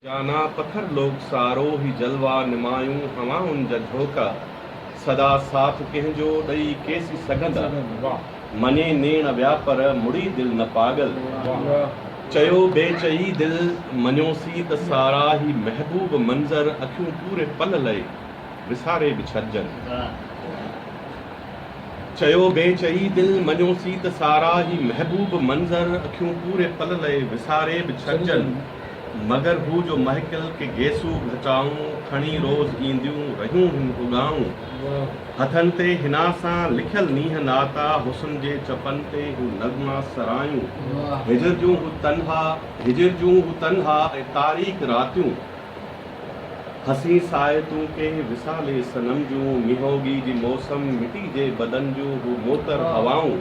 जाना पत्थर लोग सारो ही जलवा निमायूं हवाउन जा झोंका सदा साथ कंहिंजो ॾेई केसी सघंदा मने नेण विया पर मुड़ी दिल न पागल चयो बेचई दिल मञोसी त सारा ही महबूब मंज़र अखियूं पूरे पल लए विसारे बि छॾजनि चयो बेचई दिल मञोसी त सारा ही महबूब मंज़र अखियूं पूरे पल लए विसारे बि छॾजनि मगर हू जो महकिल के गेसू घटाऊं खणी रोज़ ईंदियूं रहियूं हिन उगाऊं हथन ते हिना सां लिखियल नीह नाता हुस्न जे चपन ते हू नगमा सरायूं हिजर जूं हू तन्हा ऐं तारीख़ रातियूं हसी सायतूं के विसाले सनम जूं मिहोगी जी मौसम मिटी जे बदन जूं हू मोतर हवाऊं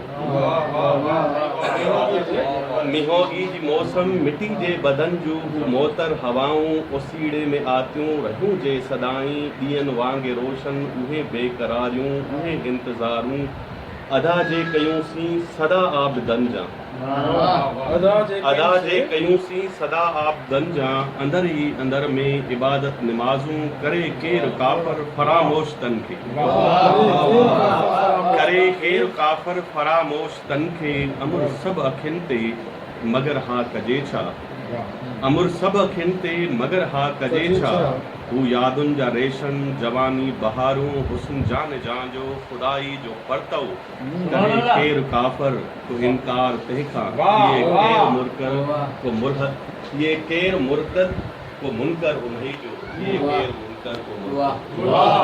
मिहोगी जी मौसम मिटी जे बदन जूं हू मोतर हवाऊं ओसीड़े में आतियूं रहियूं जे सदाई ॾींहंनि वांगे रोशन उहे बेकरारियूं उहे इंतज़ारूं अदा जे कयूंसीं सदा आबदन जा अदा जे कयूंसीं सदा आबदन जा अंदर ही अंदर में इबादत निमाज़ूं करे केर काफ़र फरामोश तन खे करे केर काफ़र फरामोश तन खे अमुर सभु अखियुनि ते मगर हा कजे छा अमुर सभु अखियुनि ते मगर हा कजे छा हू यादुनि जा रेशम जवानी बहारूं हुस्न जान जान जो खुदाई जो परतव करे केर काफ़र को इनकार तंहिंखां ये केर मुरतद को मुनकर उन्हीं जो ये केर मुनकर को मुनकर